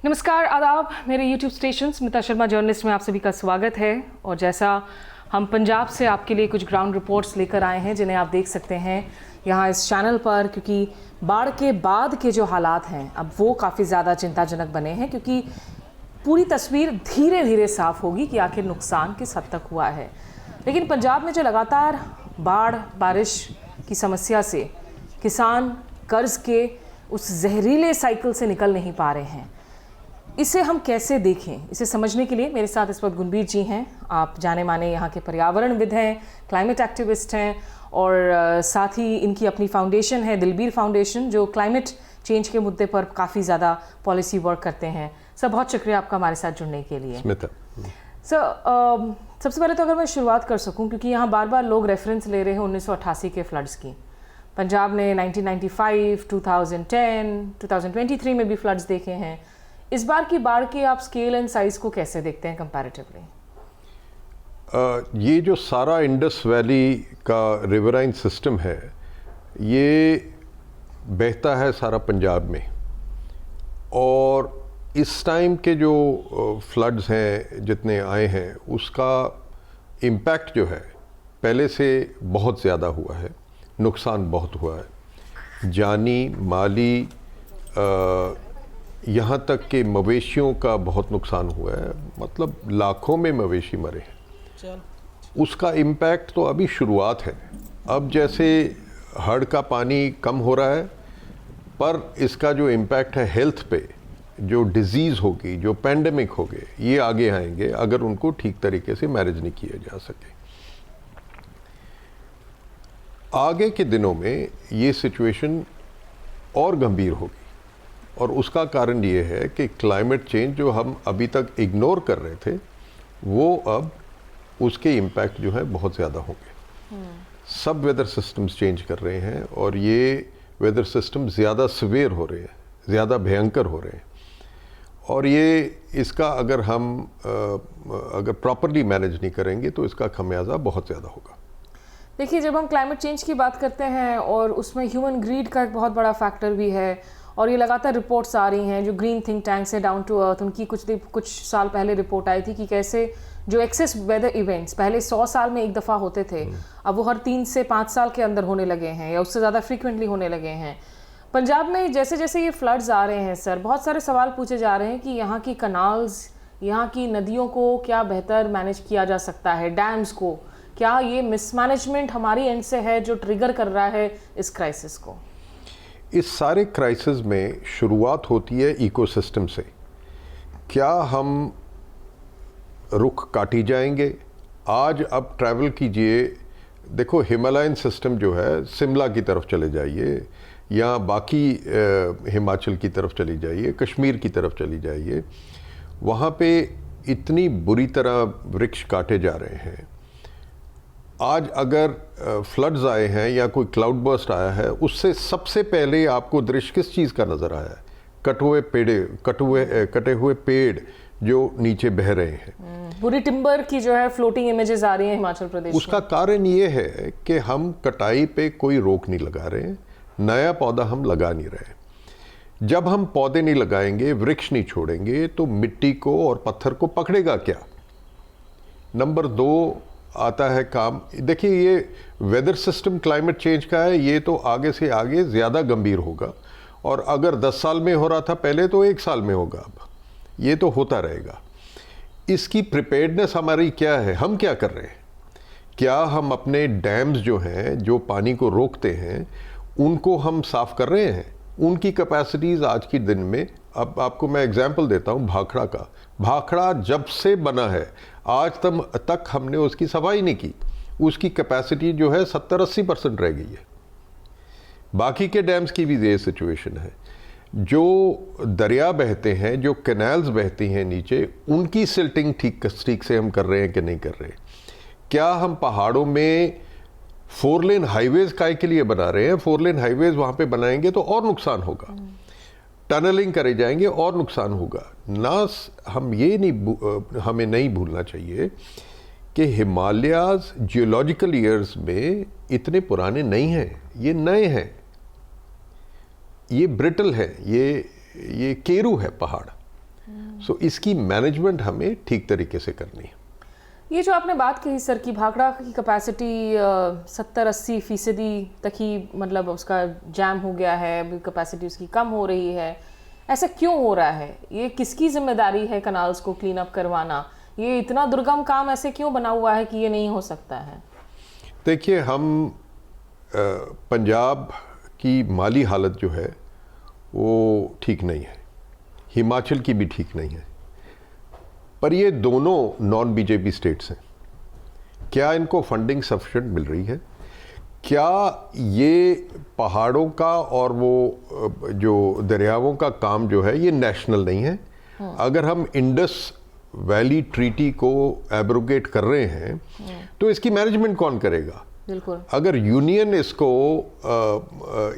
नमस्कार, आदाब। मेरे YouTube station Smita Sharma journalist में आप सभी का स्वागत है। और जैसा हम पंजाब से आपके लिए कुछ ग्राउंड रिपोर्ट्स लेकर आए हैं जिन्हें आप देख सकते हैं यहाँ इस चैनल पर, क्योंकि बाढ़ के बाद के जो हालात हैं अब वो काफ़ी ज़्यादा चिंताजनक बने हैं, क्योंकि पूरी तस्वीर धीरे धीरे साफ होगी कि आखिर नुकसान किस हद तक हुआ है। लेकिन पंजाब में जो लगातार बाढ़ बारिश की समस्या से किसान कर्ज के उस जहरीले साइकिल से निकल नहीं पा रहे हैं, इसे हम कैसे देखें, इसे समझने के लिए मेरे साथ इस वक्त गुनबीर जी हैं। आप जाने माने यहाँ के पर्यावरणविद हैं, क्लाइमेट एक्टिविस्ट हैं और साथ ही इनकी अपनी फाउंडेशन है दिलबीर फाउंडेशन, जो क्लाइमेट चेंज के मुद्दे पर काफ़ी ज़्यादा पॉलिसी वर्क करते हैं। सर, बहुत शुक्रिया आपका हमारे साथ जुड़ने के लिए। सर, सबसे पहले तो अगर मैं शुरुआत कर सकूँ, क्योंकि यहाँ बार बार लोग रेफरेंस ले रहे हैं 1988 के फ्लड्स की। पंजाब ने 1995, 2010, 2023 में भी फ्लड्स देखे हैं। इस बार की बाढ़ के आप स्केल एंड साइज को कैसे देखते हैं कंपैरेटिवली? ये जो सारा इंडस वैली का रिवराइन सिस्टम है, ये बहता है सारा पंजाब में, और इस टाइम के जो फ्लड्स हैं जितने आए हैं उसका इम्पैक्ट जो है पहले से बहुत ज़्यादा हुआ है, नुकसान बहुत हुआ है, जानी माली यहाँ तक कि मवेशियों का बहुत नुकसान हुआ है, मतलब लाखों में मवेशी मरे हैं। उसका इम्पैक्ट तो अभी शुरुआत है। अब जैसे हड़ का पानी कम हो रहा है, पर इसका जो इम्पैक्ट है हेल्थ पे, जो डिजीज़ होगी, जो पैंडेमिक होंगे, ये आगे आएंगे अगर उनको ठीक तरीके से मैनेज नहीं किया जा सके। आगे के दिनों में ये सिचुएशन और गंभीर होगी, और उसका कारण ये है कि क्लाइमेट चेंज जो हम अभी तक इग्नोर कर रहे थे, वो अब उसके इम्पैक्ट जो है बहुत ज़्यादा होंगे। सब वेदर सिस्टम्स चेंज कर रहे हैं और ये वेदर सिस्टम ज़्यादा सिवियर हो रहे हैं, ज़्यादा भयंकर हो रहे हैं, और ये इसका अगर हम अगर प्रॉपरली मैनेज नहीं करेंगे तो इसका खमियाजा बहुत ज़्यादा होगा। देखिए, जब हम क्लाइमेट चेंज की बात करते हैं और उसमें ह्यूमन ग्रीड का एक बहुत बड़ा फैक्टर भी है, और ये लगातार रिपोर्ट्स आ रही हैं जो ग्रीन थिंक टैंक्स है डाउन टू अर्थ, उनकी कुछ साल पहले रिपोर्ट आई थी कि कैसे जो एक्सेस वेदर इवेंट्स पहले 100 साल में एक दफ़ा होते थे, अब वो हर 3 से 5 साल के अंदर होने लगे हैं या उससे ज़्यादा फ्रीक्वेंटली होने लगे हैं। पंजाब में जैसे जैसे ये फ्लड्स आ रहे हैं सर, बहुत सारे सवाल पूछे जा रहे हैं कि यहाँ की कनाल्स, यहाँ की नदियों को क्या बेहतर मैनेज किया जा सकता है, डैम्स को, क्या ये मिसमैनेजमेंट हमारी एंड से है जो ट्रिगर कर रहा है इस क्राइसिस को? इस सारे क्राइसिस में शुरुआत होती है इकोसिस्टम से। क्या हम रुख काटी जाएंगे? आज अब ट्रैवल कीजिए, देखो हिमालयन सिस्टम जो है, शिमला की तरफ चले जाइए या बाकी हिमाचल की तरफ चली जाइए, कश्मीर की तरफ चली जाइए, वहाँ पे इतनी बुरी तरह वृक्ष काटे जा रहे हैं। आज अगर फ्लड्स आए हैं या कोई क्लाउड बर्स्ट आया है, उससे सबसे पहले आपको दृश्य किस चीज़ का नज़र आया है? कटे हुए पेड़ जो नीचे बह रहे हैं। पूरी टिम्बर की जो है फ्लोटिंग इमेजेस आ रही हैं हिमाचल प्रदेश। उसका कारण ये है कि हम कटाई पे कोई रोक नहीं लगा रहे, नया पौधा हम लगा नहीं रहे। जब हम पौधे नहीं लगाएंगे, वृक्ष नहीं छोड़ेंगे, तो मिट्टी को और पत्थर को पकड़ेगा क्या? नंबर 2 आता है काम, देखिए ये वेदर सिस्टम क्लाइमेट चेंज का है, ये तो आगे से आगे ज़्यादा गंभीर होगा, और अगर 10 साल में हो रहा था पहले, तो 1 साल में होगा, अब ये तो होता रहेगा। इसकी प्रिपेयर्डनेस हमारी क्या है? हम क्या कर रहे हैं? क्या हम अपने डैम्स जो हैं, जो पानी को रोकते हैं, उनको हम साफ कर रहे हैं? उनकी कैपेसिटीज़ आज के दिन में, अब आपको मैं एग्जांपल देता हूँ भाखड़ा का। भाखड़ा जब से बना है आज तक हमने उसकी सफाई नहीं की, उसकी कैपेसिटी जो है 70-80% रह गई है। बाकी के डैम्स की भी ये सिचुएशन है। जो दरिया बहते हैं, जो कैनाल्स बहती हैं नीचे, उनकी सिल्टिंग ठीक से हम कर रहे हैं कि नहीं कर रहे? क्या हम पहाड़ों में 4 लेन हाईवेज काय के लिए बना रहे हैं? 4 लेन हाईवेज वहाँ पे बनाएंगे तो और नुकसान होगा, टनलिंग करे जाएंगे और नुकसान होगा ना। हम ये नहीं, हमें नहीं भूलना चाहिए कि हिमालयाज जियोलॉजिकल ईयर्स में इतने पुराने नहीं हैं, ये नए हैं, ये ब्रिटल है, ये केरू है पहाड़, सो इसकी मैनेजमेंट हमें ठीक तरीके से करनी है। ये जो आपने बात कही सर कि भाखड़ा की कैपेसिटी 70-80% तक ही मतलब उसका जैम हो गया है, अभी कैपेसिटी उसकी कम हो रही है, ऐसा क्यों हो रहा है? ये किसकी जिम्मेदारी है कनाल्स को क्लीन अप करवाना? ये इतना दुर्गम काम ऐसे क्यों बना हुआ है कि ये नहीं हो सकता है? देखिए, हम पंजाब की माली हालत जो है वो ठीक नहीं है, हिमाचल की भी ठीक नहीं है, पर ये दोनों नॉन बीजेपी स्टेट्स हैं। क्या इनको फंडिंग सफिशिएंट मिल रही है? क्या ये पहाड़ों का और वो जो दरियाओं का काम जो है ये नेशनल नहीं है? अगर हम इंडस वैली ट्रीटी को एब्रोगेट कर रहे हैं तो इसकी मैनेजमेंट कौन करेगा? बिल्कुल। अगर यूनियन इसको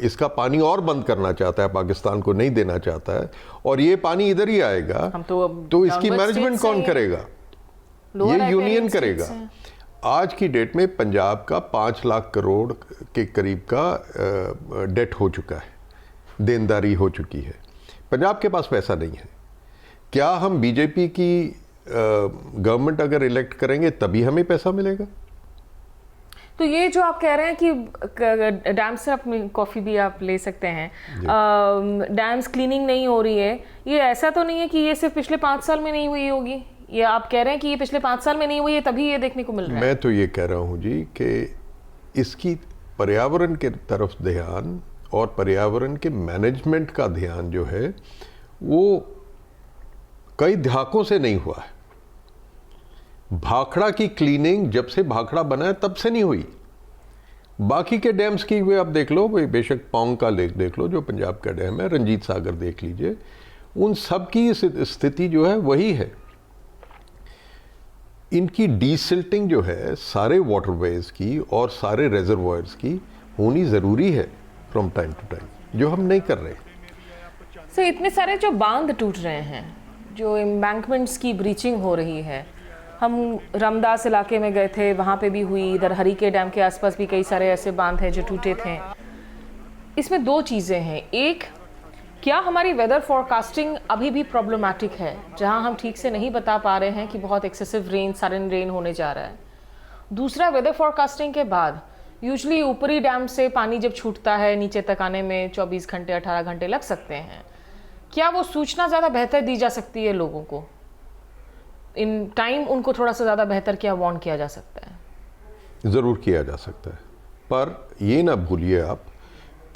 इसका पानी और बंद करना चाहता है, पाकिस्तान को नहीं देना चाहता है, और ये पानी इधर ही आएगा, तो इसकी मैनेजमेंट कौन करेगा? ये यूनियन करेगा। आज की डेट में पंजाब का 5 लाख करोड़ के करीब का डेट हो चुका है, देनदारी हो चुकी है। पंजाब के पास पैसा नहीं है। क्या हम बीजेपी की गवर्नमेंट अगर इलेक्ट करेंगे तभी हमें पैसा मिलेगा? तो ये जो आप कह रहे हैं कि डैम से अपनी कॉफ़ी भी आप ले सकते हैं, डैम्स क्लीनिंग नहीं हो रही है, ये ऐसा तो नहीं है कि ये सिर्फ पिछले 5 साल में नहीं हुई होगी? ये आप कह रहे हैं कि ये पिछले 5 साल में नहीं हुई है तभी ये देखने को मिल रहा है? मैं तो ये कह रहा हूँ जी कि इसकी पर्यावरण के तरफ ध्यान और पर्यावरण के मैनेजमेंट का ध्यान जो है वो कई दहाकों से नहीं हुआ है। भाखड़ा की क्लीनिंग जब से भाखड़ा बना है तब से नहीं हुई। बाकी के डैम्स की वे आप देख लो, बेशक पौंग का लेक देख लो जो पंजाब का डैम है, रंजीत सागर देख लीजिए, उन सब की स्थिति जो है वही है। इनकी डीसिल्टिंग जो है सारे वाटरवेज की और सारे रेजर्वॉयर्स की होनी ज़रूरी है फ्रॉम टाइम टू टाइम, जो हम नहीं कर रहे। सर, इतने सारे जो बांध टूट रहे हैं, जो एम्बैंकमेंट्स की ब्रीचिंग हो रही है, हम रामदास इलाके में गए थे, वहाँ पे भी हुई, इधर हरीके डैम के आसपास भी कई सारे ऐसे बांध हैं जो टूटे थे। इसमें 2 चीज़ें हैं। एक, क्या हमारी वेदर फोरकास्टिंग अभी भी प्रॉब्लमैटिक है, जहां हम ठीक से नहीं बता पा रहे हैं कि बहुत एक्सेसिव रेन, सडन रेन होने जा रहा है? दूसरा, वेदर फोरकास्टिंग के बाद यूजुअली ऊपरी डैम से पानी जब छूटता है नीचे तक आने में 24 घंटे 18 घंटे लग सकते हैं। क्या वो सूचना ज़्यादा बेहतर दी जा सकती है लोगों को? इन टाइम उनको थोड़ा सा ज़्यादा बेहतर क्या वार्न किया जा सकता है? ज़रूर किया जा सकता है, पर ये ना भूलिए आप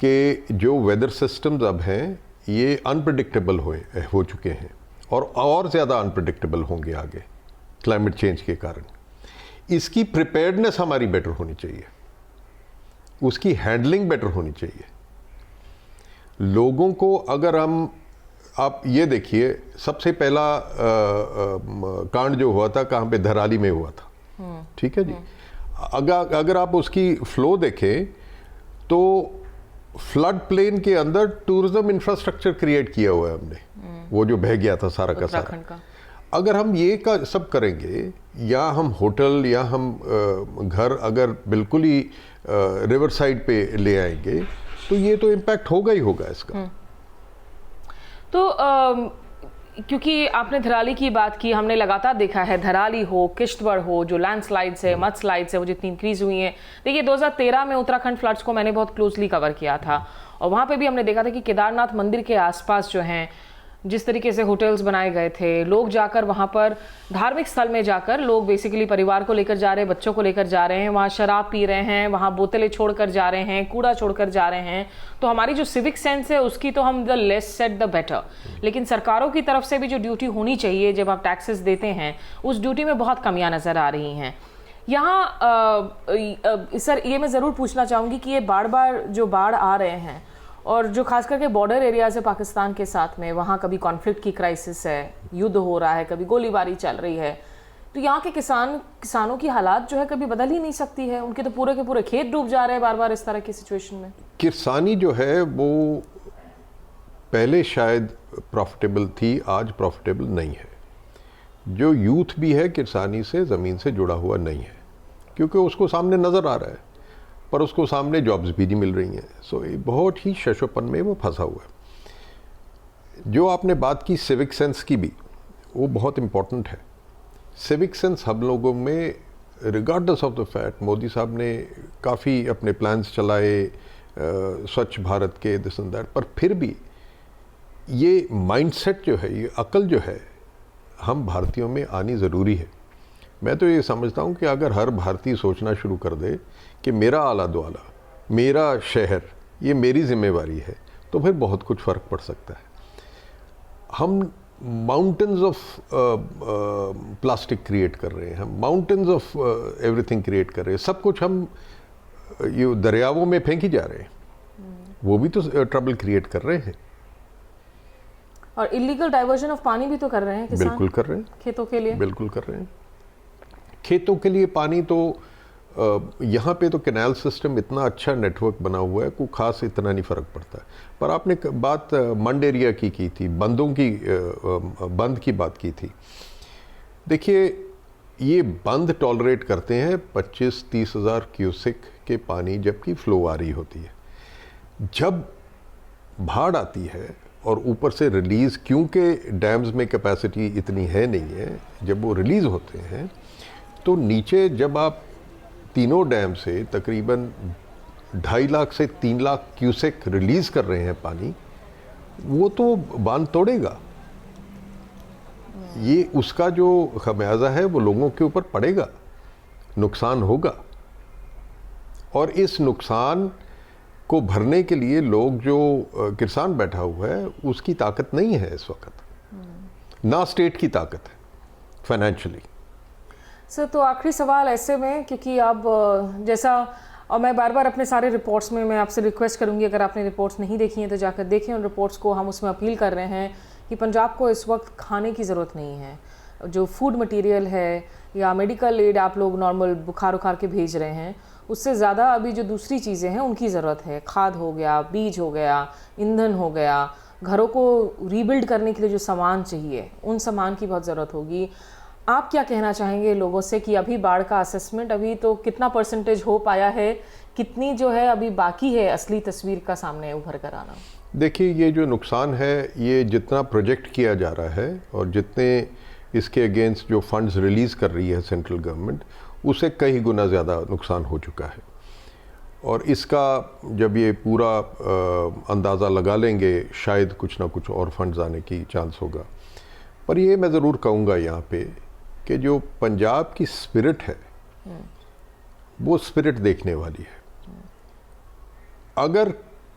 कि जो वेदर सिस्टम्स अब हैं ये अनप्रेडिक्टेबल हो चुके हैं और ज़्यादा अनप्रेडिक्टेबल होंगे आगे क्लाइमेट चेंज के कारण। इसकी प्रिपेयर्डनेस हमारी बेटर होनी चाहिए, उसकी हैंडलिंग बेटर होनी चाहिए। लोगों को अगर आप ये देखिए, सबसे पहला कांड जो हुआ था कहाँ पे, धराली में हुआ था, ठीक है जी। अगर आप उसकी फ्लो देखें तो फ्लड प्लेन के अंदर टूरिज्म इंफ्रास्ट्रक्चर क्रिएट किया हुआ है हमने, वो जो बह गया था सारा का सारा। अगर हम ये का सब करेंगे, या हम होटल या हम घर अगर बिल्कुल ही रिवर साइड पे ले आएंगे, तो ये तो इम्पैक्ट होगा ही होगा इसका। तो क्योंकि आपने धराली की बात की, हमने लगातार देखा है, धराली हो, किश्तवाड़ हो, जो लैंडस्लाइड्स है, मड स्लाइड्स है, वो जितनी इंक्रीज हुई हैं। देखिए 2013 में उत्तराखंड फ्लड्स को मैंने बहुत क्लोजली कवर किया था, और वहाँ पे भी हमने देखा था कि केदारनाथ मंदिर के आसपास जो हैं, जिस तरीके से होटल्स बनाए गए थे, लोग जाकर वहाँ पर धार्मिक स्थल में जाकर लोग बेसिकली परिवार को लेकर जा रहे हैं, बच्चों को लेकर जा रहे हैं, वहाँ शराब पी रहे हैं, वहाँ बोतलें छोड़कर जा रहे हैं, कूड़ा छोड़कर जा रहे हैं। तो हमारी जो सिविक सेंस है उसकी तो हम the less said the better, लेकिन सरकारों की तरफ से भी जो ड्यूटी होनी चाहिए जब आप टैक्सेस देते हैं, उस ड्यूटी में बहुत कमियाँ नज़र आ रही हैं। यहाँ सर ये मैं ज़रूर पूछना चाहूँगी कि ये बाढ़ आ रहे हैं, और जो खास करके बॉर्डर एरियाज है पाकिस्तान के साथ में, वहाँ कभी कॉन्फ्लिक्ट की क्राइसिस है, युद्ध हो रहा है, कभी गोलीबारी चल रही है, तो यहाँ के किसानों की हालात जो है कभी बदल ही नहीं सकती है। उनके तो पूरे के पूरे खेत डूब जा रहे हैं बार बार इस तरह की सिचुएशन में। किसानी जो है वो पहले शायद प्रॉफिटेबल थी, आज प्रॉफिटेबल नहीं है। जो यूथ भी है किसानी से, ज़मीन से जुड़ा हुआ नहीं है, क्योंकि उसको सामने नज़र आ रहा है, पर उसको सामने जॉब्स भी नहीं मिल रही हैं। सो ये बहुत ही शशोपन में वो फंसा हुआ है। जो आपने बात की सिविक सेंस की भी, वो बहुत इम्पोर्टेंट है। सिविक सेंस हम लोगों में, regardless of the fact, Modi साहब ने काफ़ी अपने प्लान्स चलाए स्वच्छ भारत के, दिस एंड दैट, पर फिर भी ये माइंडसेट जो है, ये अकल जो है, हम भारतीयों में आनी ज़रूरी है। मैं तो ये समझता हूँ कि अगर हर भारतीय सोचना शुरू कर दे कि मेरा आला दुआला, मेरा शहर, ये मेरी जिम्मेवारी है, तो फिर बहुत कुछ फ़र्क पड़ सकता है। हम माउंटेन्स ऑफ प्लास्टिक क्रिएट कर रहे हैं, हम माउंटेन्स ऑफ एवरीथिंग क्रिएट कर रहे हैं, सब कुछ हम ये दरियाओं में फेंकी जा रहे हैं, वो भी तो ट्रबल क्रिएट कर रहे हैं। और इलीगल डाइवर्जन ऑफ पानी भी तो कर रहे हैं किसान। बिल्कुल कर रहे हैं, खेतों के लिए बिल्कुल कर रहे हैं। खेतों के लिए पानी तो यहाँ पे तो कैनाल सिस्टम इतना अच्छा नेटवर्क बना हुआ है, कोई खास इतना नहीं फ़र्क पड़ता है। पर आपने बात मंड एरिया की थी, बंदों की, बंद की बात की थी। देखिए, ये बंद टॉलरेट करते हैं 25-30 हज़ार क्यूसेक के पानी जबकि फ्लो आ रही होती है। जब बाढ़ आती है और ऊपर से रिलीज़, क्योंकि डैम्स में कैपेसिटी इतनी है नहीं है, जब वो रिलीज़ होते हैं तो नीचे जब आप तीनों डैम से तकरीबन 2.5 लाख से 3 लाख क्यूसेक रिलीज़ कर रहे हैं पानी, वो तो बांध तोड़ेगा। ये उसका जो खमियाजा है वो लोगों के ऊपर पड़ेगा, नुकसान होगा। और इस नुकसान को भरने के लिए लोग, जो किसान बैठा हुआ है, उसकी ताकत नहीं है इस वक्त, ना स्टेट की ताकत है फाइनेंशियली। सर, तो आखिरी सवाल ऐसे में, क्योंकि अब जैसा, और मैं बार बार अपने सारे रिपोर्ट्स में मैं आपसे रिक्वेस्ट करूंगी, अगर आपने रिपोर्ट्स नहीं देखी हैं तो जाकर देखें उन रिपोर्ट्स को। हम उसमें अपील कर रहे हैं कि पंजाब को इस वक्त खाने की ज़रूरत नहीं है। जो फूड मटेरियल है या मेडिकल एड आप लोग नॉर्मल बुखार उखार के भेज रहे हैं, उससे ज़्यादा अभी जो दूसरी चीज़ें हैं उनकी ज़रूरत है। खाद हो गया, बीज हो गया, ईंधन हो गया, घरों को रीबिल्ड करने के लिए जो सामान चाहिए, उन सामान की बहुत ज़रूरत होगी। आप क्या कहना चाहेंगे लोगों से कि अभी बाढ़ का असेसमेंट अभी तो कितना परसेंटेज हो पाया है, कितनी जो है अभी बाकी है असली तस्वीर का सामने उभर कर आना? देखिए, ये जो नुकसान है, ये जितना प्रोजेक्ट किया जा रहा है और जितने इसके अगेंस्ट जो फंड्स रिलीज़ कर रही है सेंट्रल गवर्नमेंट, उससे कई गुना ज़्यादा नुकसान हो चुका है। और इसका जब ये पूरा अंदाज़ा लगा लेंगे, शायद कुछ ना कुछ और फंड्स आने की चांस होगा। पर ये मैं ज़रूर कहूँगा यहाँ पे कि जो पंजाब की स्पिरिट है, वो स्पिरिट देखने वाली है। अगर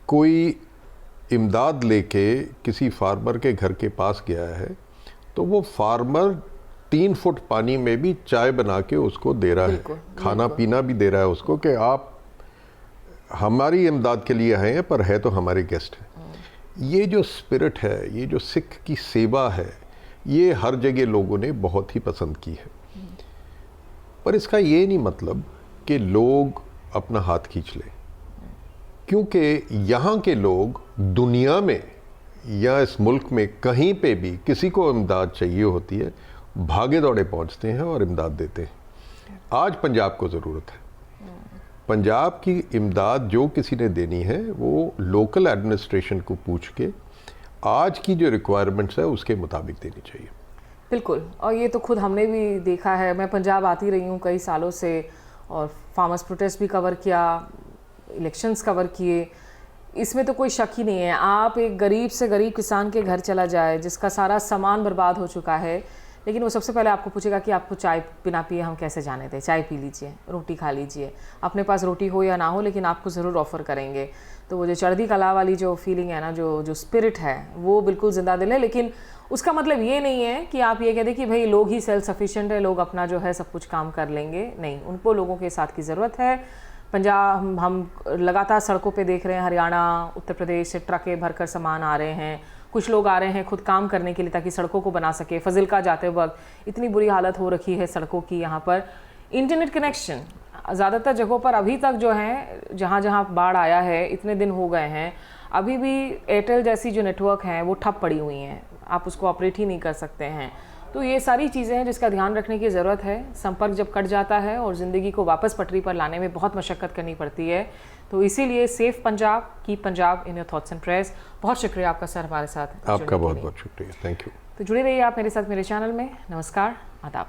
कोई इमदाद लेके किसी फार्मर के घर के पास गया है, तो वो फार्मर 3 फुट पानी में भी चाय बना के उसको दे रहा है, खाना पीना भी दे रहा है उसको, कि आप हमारी इमदाद के लिए आए हैं, पर है तो हमारे गेस्ट हैं। ये जो स्पिरिट है, ये जो सिख की सेवा है, ये हर जगह लोगों ने बहुत ही पसंद की है। पर इसका ये नहीं मतलब कि लोग अपना हाथ खींच लें, क्योंकि यहाँ के लोग दुनिया में या इस मुल्क में कहीं पे भी किसी को इमदाद चाहिए होती है, भागे दौड़े पहुँचते हैं और इमदाद देते हैं। आज पंजाब को ज़रूरत है। पंजाब की इमदाद जो किसी ने देनी है, वो लोकल एडमिनिस्ट्रेशन को पूछ के आज की जो रिक्वायरमेंट्स है उसके मुताबिक देनी चाहिए। बिल्कुल, और ये तो खुद हमने भी देखा है। मैं पंजाब आती रही हूँ कई सालों से, और फार्मर्स प्रोटेस्ट भी कवर किया, इलेक्शंस कवर किए। इसमें तो कोई शक ही नहीं है। आप एक गरीब से गरीब किसान के घर चला जाए, जिसका सारा सामान बर्बाद हो चुका है, लेकिन वो सबसे पहले आपको पूछेगा कि आपको चाय बिना पिए हम कैसे जाने दें, चाय पी लीजिए, रोटी खा लीजिए। अपने पास रोटी हो या ना हो, लेकिन आपको ज़रूर ऑफ़र करेंगे। तो वो जो चढ़दी कला वाली जो फीलिंग है ना, जो स्पिरिट है, वो बिल्कुल जिंदा दिल है। लेकिन उसका मतलब ये नहीं है कि आप ये कह दें कि भाई लोग ही सेल्फ सफिशिएंट है, लोग अपना जो है सब कुछ काम कर लेंगे। नहीं, उनको लोगों के साथ की ज़रूरत है। पंजाब हम लगातार सड़कों पे देख रहे हैं, हरियाणा, उत्तर प्रदेश से ट्रकें भरकर सामान आ रहे हैं। कुछ लोग आ रहे हैं खुद काम करने के लिए ताकि सड़कों को बना सके। फजिलका जाते वक्त इतनी बुरी हालत हो रखी है सड़कों की। यहाँ पर इंटरनेट कनेक्शन ज़्यादातर जगहों पर अभी तक जो है, जहाँ जहाँ बाढ़ आया है, इतने दिन हो गए हैं, अभी भी एयरटेल जैसी जो नेटवर्क हैं वो ठप पड़ी हुई हैं, आप उसको ऑपरेट ही नहीं कर सकते हैं। तो ये सारी चीज़ें हैं जिसका ध्यान रखने की ज़रूरत है। संपर्क जब कट जाता है और ज़िंदगी को वापस पटरी पर लाने में बहुत मशक्क़त करनी पड़ती है, तो इसीलिए safe Punjab, keep Punjab in your thoughts and prayers. बहुत शुक्रिया आपका सर हमारे साथ। आपका बहुत बहुत शुक्रिया, थैंक यू। तो जुड़े रहिए आप मेरे साथ मेरे चैनल में। नमस्कार, आदाब।